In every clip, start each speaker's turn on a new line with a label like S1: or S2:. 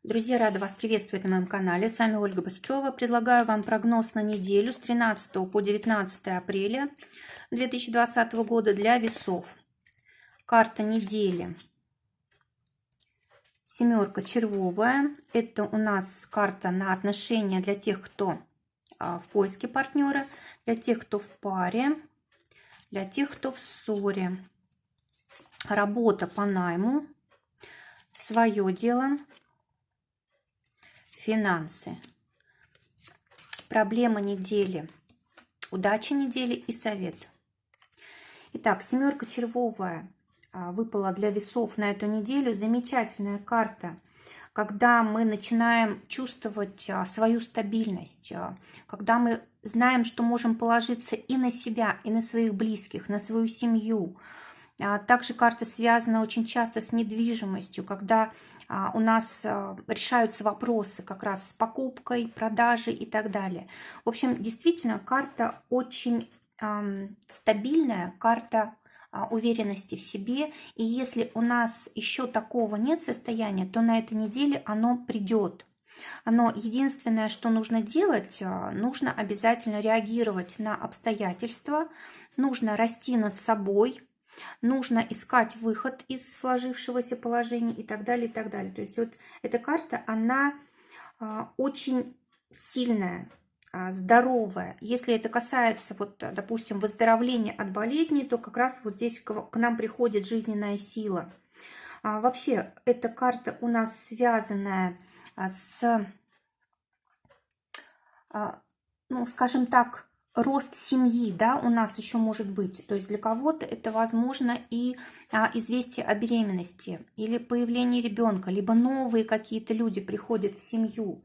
S1: Друзья, рада вас приветствовать на моем канале. С вами Ольга Быстрова. Предлагаю вам прогноз на неделю с 13 по 19 апреля 2020 года для весов. Карта недели. Семерка червовая. Это у нас карта на отношения для тех, кто в поиске партнера, для тех, кто в паре, для тех, кто в ссоре. Работа по найму, свое дело, финансы. Проблема недели, удача недели и совет. Итак, семерка червовая выпала для весов на эту неделю. Замечательная карта, когда мы начинаем чувствовать свою стабильность, когда мы знаем, что можем положиться и на себя, и на своих близких, на свою семью. Также карта связана очень часто с недвижимостью, когда у нас решаются вопросы как раз с покупкой, продажей и так далее. В общем, действительно, карта очень стабильная, карта уверенности в себе. И если у нас еще такого нет состояния, то на этой неделе оно придет. Но единственное, что нужно делать, нужно обязательно реагировать на обстоятельства, нужно расти над собой, нужно искать выход из сложившегося положения и так далее, и так далее. То есть вот эта карта, она очень сильная, здоровая. Если это касается, вот, допустим, выздоровления от болезней, то как раз вот здесь к нам приходит жизненная сила. Вообще, эта карта у нас связанная с, ну, скажем так, рост семьи, да, у нас еще может быть. То есть для кого-то это, возможно, и известие о беременности или появлении ребенка, либо новые какие-то люди приходят в семью.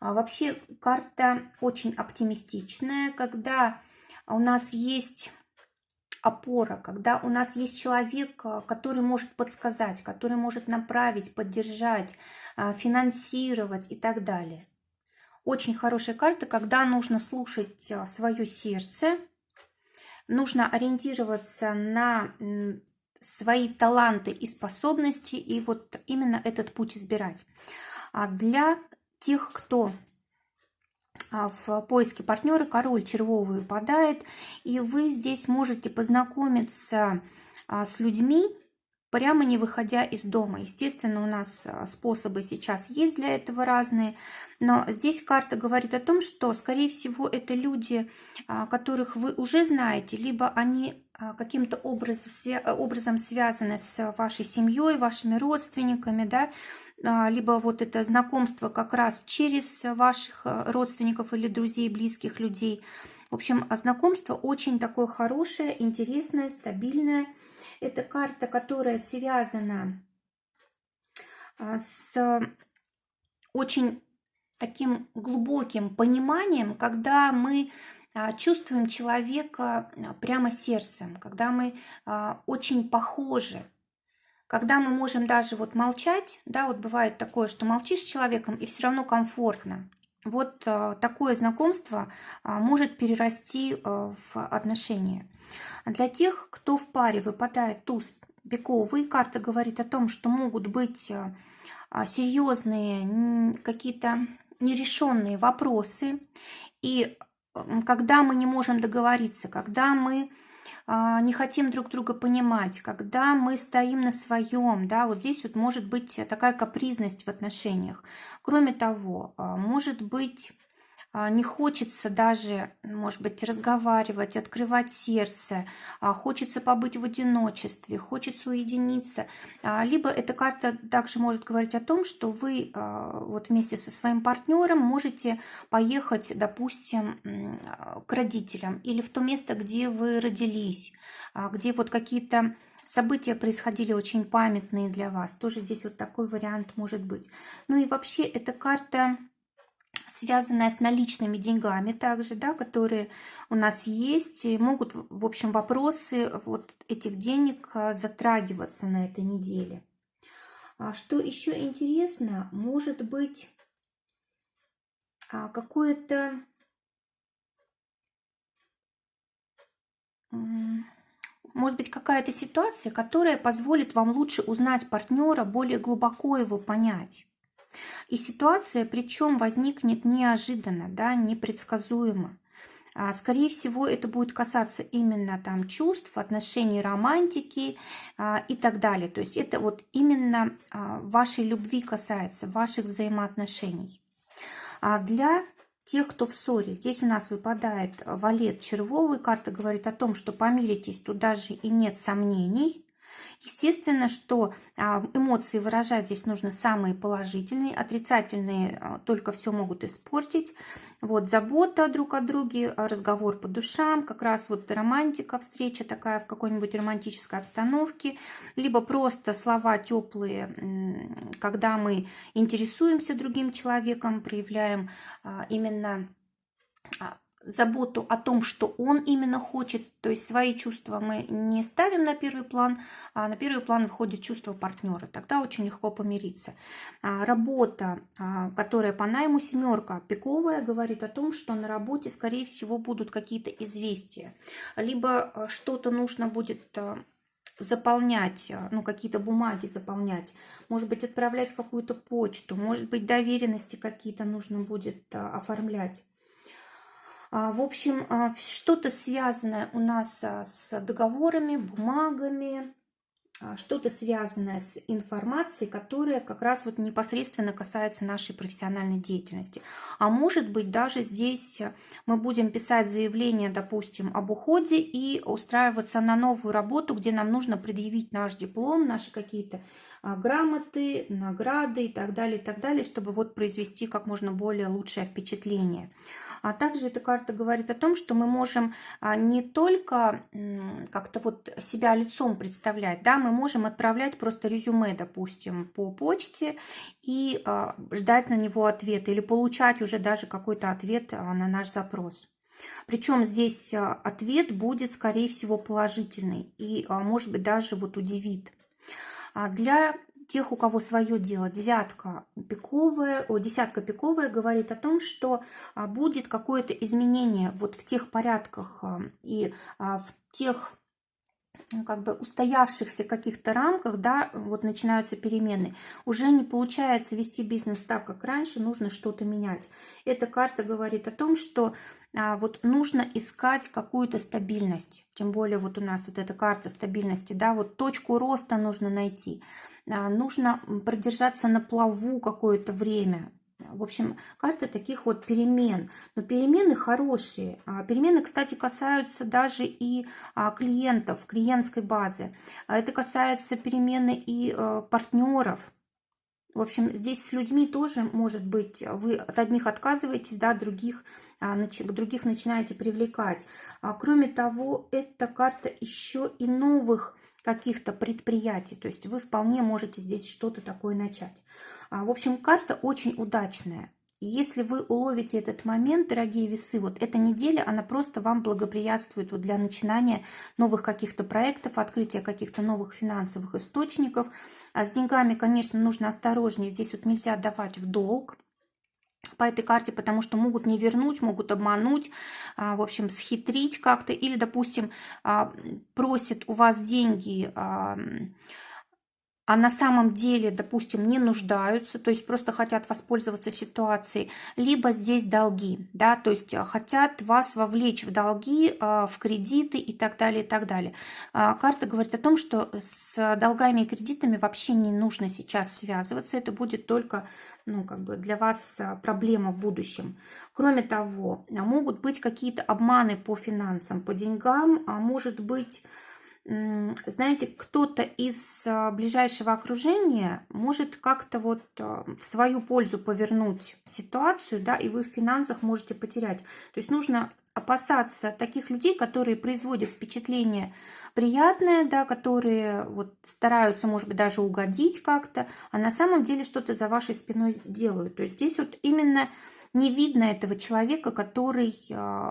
S1: Вообще карта очень оптимистичная, когда у нас есть опора, когда у нас есть человек, который может подсказать, который может направить, поддержать, финансировать и так далее. Очень хорошая карта, когда нужно слушать свое сердце, нужно ориентироваться на свои таланты и способности, и вот именно этот путь избирать. А для тех, кто в поиске партнера, король червовый выпадает, и вы здесь можете познакомиться с людьми, прямо не выходя из дома. Естественно, у нас способы сейчас есть для этого разные, но здесь карта говорит о том, что, скорее всего, это люди, которых вы уже знаете, либо они каким-то образом связаны с вашей семьей, вашими родственниками, да, либо вот это знакомство как раз через ваших родственников или друзей, близких людей. В общем, знакомство очень такое хорошее, интересное, стабильное. Это карта, которая связана с очень таким глубоким пониманием, когда мы чувствуем человека прямо сердцем, когда мы очень похожи, когда мы можем даже вот молчать, да, вот бывает такое, что молчишь с человеком и все равно комфортно. Вот такое знакомство может перерасти в отношения. Для тех, кто в паре, выпадает туз пиковый, карта говорит о том, что могут быть серьезные какие-то нерешенные вопросы. И когда мы не можем договориться, когда мы не хотим друг друга понимать, когда мы стоим на своем, да, вот здесь вот может быть такая капризность в отношениях. Кроме того, может быть, не хочется даже, может быть, разговаривать, открывать сердце, хочется побыть в одиночестве, хочется уединиться. Либо эта карта также может говорить о том, что вы вот вместе со своим партнером можете поехать, допустим, к родителям или в то место, где вы родились, где вот какие-то события происходили очень памятные для вас. Тоже здесь вот такой вариант может быть. Ну и вообще эта карта, связанная с наличными деньгами также, да, которые у нас есть, и могут, в общем, вопросы вот этих денег затрагиваться на этой неделе. Что еще интересно, может быть какое-то может быть какая-то ситуация, которая позволит вам лучше узнать партнера, более глубоко его понять. И ситуация, причем, возникнет неожиданно, да, непредсказуемо. Скорее всего, это будет касаться именно там чувств, отношений, романтики и так далее. То есть это вот именно вашей любви касается, ваших взаимоотношений. А для тех, кто в ссоре, здесь у нас выпадает валет червовый. Карта говорит о том, что помиритесь, тут даже и нет сомнений. Естественно, что эмоции выражать здесь нужно самые положительные, отрицательные только все могут испортить. Вот забота друг о друге, разговор по душам, как раз вот романтика, встреча такая в какой-нибудь романтической обстановке, либо просто слова теплые, когда мы интересуемся другим человеком, проявляем именно заботу о том, что он именно хочет, то есть свои чувства мы не ставим на первый план, а на первый план выходит чувство партнера. Тогда очень легко помириться. Работа, которая по найму семерка пиковая, говорит о том, что на работе, скорее всего, будут какие-то известия, либо что-то нужно будет заполнять, ну, какие-то бумаги заполнять, может быть, отправлять какую-то почту, может быть, доверенности какие-то нужно будет оформлять. В общем, что-то связанное у нас с договорами, бумагами, что-то связанное с информацией, которая как раз вот непосредственно касается нашей профессиональной деятельности. А может быть, даже здесь мы будем писать заявление, допустим, об уходе и устраиваться на новую работу, где нам нужно предъявить наш диплом, наши какие-то грамоты, награды и так далее, чтобы вот произвести как можно более лучшее впечатление. А также эта карта говорит о том, что мы можем не только как-то вот себя лицом представлять, да, мы можем отправлять просто резюме, допустим, по почте и ждать на него ответа или получать уже даже какой-то ответ на наш запрос. Причем здесь ответ будет, скорее всего, положительный и, может быть, даже вот удивит. Для тех, у кого свое дело, десятка пиковая говорит о том, что будет какое-то изменение вот в тех порядках и в тех как бы устоявшихся каких-то рамках, да, вот начинаются перемены. Уже не получается вести бизнес так, как раньше, нужно что-то менять. Эта карта говорит о том, что вот нужно искать какую-то стабильность. Тем более вот у нас вот эта карта стабильности, да, вот точку роста нужно найти. Нужно продержаться на плаву какое-то время. В общем, карта таких вот перемен. Но перемены хорошие. Перемены, кстати, касаются даже и клиентов, клиентской базы. Это касается перемены и партнеров. В общем, здесь с людьми тоже, может быть, вы от одних отказываетесь, да, других начинаете привлекать. Кроме того, эта карта еще и новых каких-то предприятий. То есть вы вполне можете здесь что-то такое начать. В общем, карта очень удачная. Если вы уловите этот момент, дорогие весы, вот эта неделя, она просто вам благоприятствует вот для начинания новых каких-то проектов, открытия каких-то новых финансовых источников. А с деньгами, конечно, нужно осторожнее. Здесь вот нельзя давать в долг по этой карте, потому что могут не вернуть, могут обмануть, в общем, схитрить как-то. Или, допустим, просят у вас деньги, а на самом деле, допустим, не нуждаются, то есть просто хотят воспользоваться ситуацией, либо здесь долги, да, то есть хотят вас вовлечь в долги, в кредиты и так далее, и так далее. Карта говорит о том, что с долгами и кредитами вообще не нужно сейчас связываться, это будет только, ну, как бы для вас проблема в будущем. Кроме того, могут быть какие-то обманы по финансам, по деньгам, а может быть, знаете, кто-то из ближайшего окружения может как-то вот в свою пользу повернуть ситуацию, да, и вы в финансах можете потерять. То есть нужно опасаться таких людей, которые производят впечатление приятное, да, которые вот стараются, может быть, даже угодить как-то, а на самом деле что-то за вашей спиной делают. То есть здесь вот именно не видно этого человека, который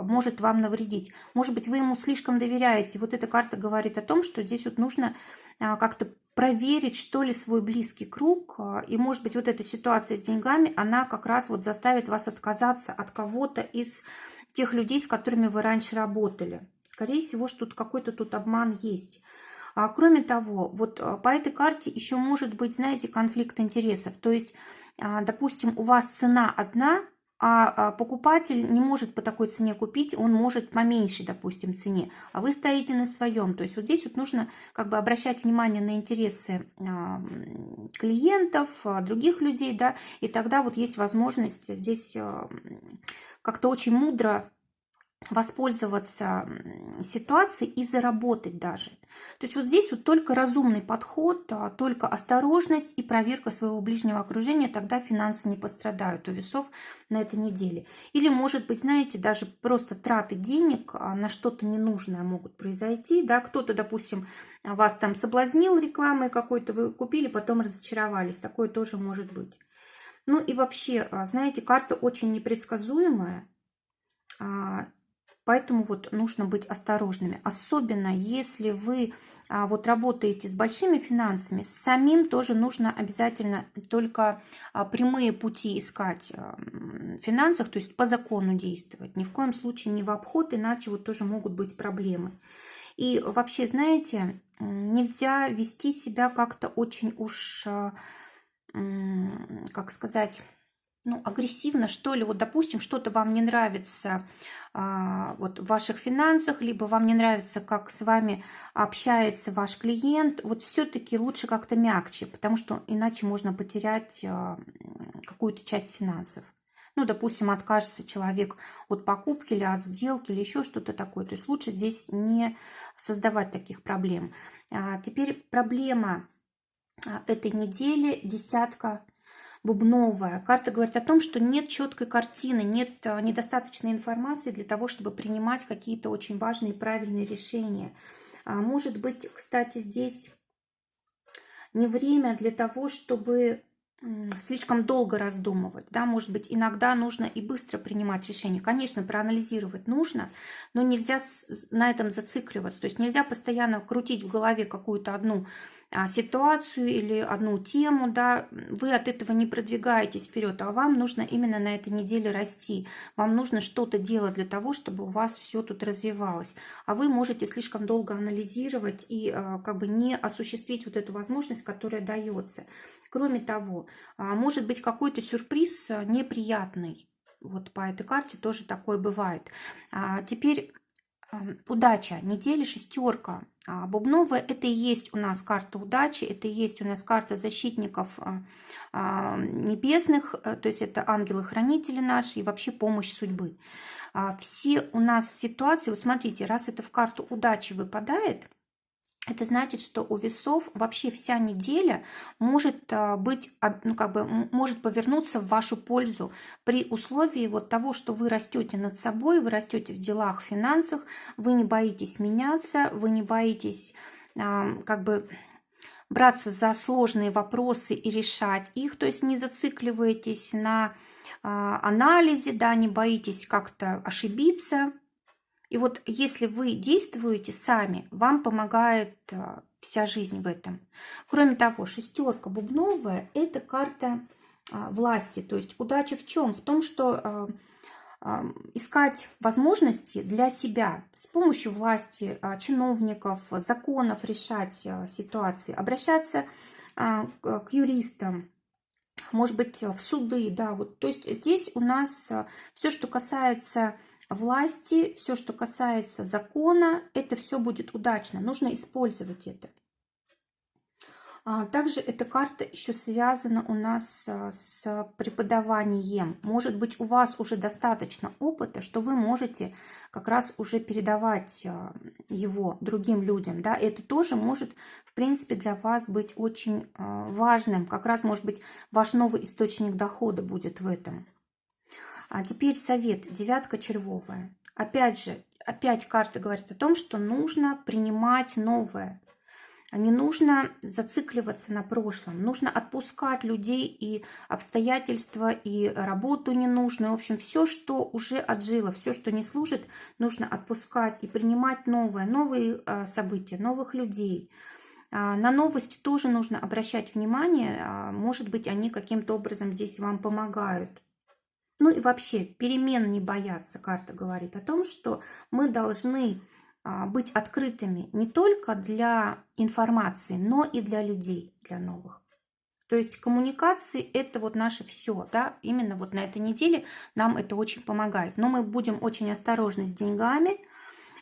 S1: может вам навредить. Может быть, вы ему слишком доверяете. Вот эта карта говорит о том, что здесь вот нужно как-то проверить, что ли, свой близкий круг. И, может быть, вот эта ситуация с деньгами, она как раз вот заставит вас отказаться от кого-то из тех людей, с которыми вы раньше работали. Скорее всего, что тут какой-то тут обман есть. Кроме того, вот по этой карте еще может быть, знаете, конфликт интересов. То есть допустим, у вас цена одна, а покупатель не может по такой цене купить, он может по меньшей, допустим, цене, а вы стоите на своем. То есть вот здесь вот нужно как бы обращать внимание на интересы клиентов, других людей, да, и тогда вот есть возможность здесь как-то очень мудро воспользоваться ситуацией и заработать даже. То есть вот здесь вот только разумный подход, только осторожность и проверка своего ближнего окружения, тогда финансы не пострадают у весов на этой неделе. Или, может быть, знаете, даже просто траты денег на что-то ненужное могут произойти. Да? Кто-то, допустим, вас там соблазнил рекламой какой-то, вы купили, потом разочаровались. Такое тоже может быть. Ну и вообще, знаете, карта очень непредсказуемая. Поэтому вот нужно быть осторожными. Особенно если вы вот работаете с большими финансами, с самим тоже нужно обязательно только прямые пути искать в финансах, то есть по закону действовать. Ни в коем случае не в обход, иначе вот тоже могут быть проблемы. И вообще, знаете, нельзя вести себя как-то очень уж, как сказать, ну, агрессивно, что ли. Вот, допустим, что-то вам не нравится вот в ваших финансах, либо вам не нравится, как с вами общается ваш клиент, вот все-таки лучше как-то мягче, потому что иначе можно потерять какую-то часть финансов. Ну, допустим, откажется человек от покупки или от сделки, или еще что-то такое. То есть лучше здесь не создавать таких проблем. Теперь проблема этой недели, десятка бубновая. Карта говорит о том, что нет четкой картины, нет недостаточной информации для того, чтобы принимать какие-то очень важные и правильные решения. Может быть, кстати, здесь не время для того, чтобы слишком долго раздумывать, да, может быть, иногда нужно и быстро принимать решения. Конечно, проанализировать нужно, но нельзя на этом зацикливаться, то есть нельзя постоянно крутить в голове какую-то одну ситуацию или одну тему, да, вы от этого не продвигаетесь вперед, а вам нужно именно на этой неделе расти, вам нужно что-то делать для того, чтобы у вас все тут развивалось, а вы можете слишком долго анализировать и как бы не осуществить вот эту возможность, которая дается. Кроме того, может быть какой-то сюрприз неприятный, вот по этой карте тоже такое бывает. Теперь удача недели, шестерка бубновая, это и есть у нас карта удачи, это и есть у нас карта защитников небесных, то есть это ангелы-хранители наши и вообще помощь судьбы. Все у нас ситуации, вот смотрите, раз это в карту удачи выпадает, это значит, что у весов вообще вся неделя может быть, ну, как бы, может повернуться в вашу пользу при условии вот того, что вы растете над собой, вы растете в делах, в финансах, вы не боитесь меняться, вы не боитесь как бы браться за сложные вопросы и решать их, то есть не зацикливаетесь на анализе, да, не боитесь как-то ошибиться. И вот если вы действуете сами, вам помогает вся жизнь в этом. Кроме того, шестерка бубновая – это карта власти. То есть удача в чем? В том, что искать возможности для себя с помощью власти, чиновников, законов решать ситуации, обращаться к юристам, может быть, в суды, да, вот, то есть здесь у нас все, что касается власти, все, что касается закона, это все будет удачно, нужно использовать это. Также эта карта еще связана у нас с преподаванием. Может быть, у вас уже достаточно опыта, что вы можете как раз уже передавать его другим людям. Да? Это тоже может, в принципе, для вас быть очень важным. Как раз, может быть, ваш новый источник дохода будет в этом. А теперь совет. Девятка червовая. Опять же, опять карта говорит о том, что нужно принимать новое. Не нужно зацикливаться на прошлом, нужно отпускать людей и обстоятельства, и работу ненужную. В общем, все, что уже отжило, все, что не служит, нужно отпускать и принимать новое, новые события, новых людей. На новости тоже нужно обращать внимание, может быть, они каким-то образом здесь вам помогают. Ну и вообще, перемен не бояться, карта говорит о том, что мы должны быть открытыми не только для информации, но и для людей, для новых. То есть коммуникации – это вот наше все, да, именно вот на этой неделе нам это очень помогает. Но мы будем очень осторожны с деньгами,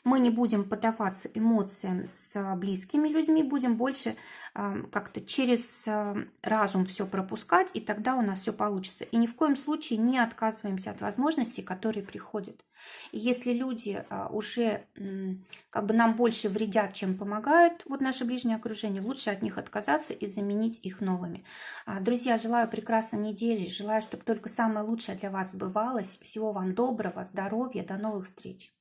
S1: мы не будем поддаваться эмоциям с близкими людьми, будем больше как-то через разум все пропускать, и тогда у нас все получится. И ни в коем случае не отказываемся от возможностей, которые приходят. И если люди уже как бы нам больше вредят, чем помогают, вот наше ближнее окружение, лучше от них отказаться и заменить их новыми. Друзья, желаю прекрасной недели, желаю, чтобы только самое лучшее для вас сбывалось. Всего вам доброго, здоровья, до новых встреч.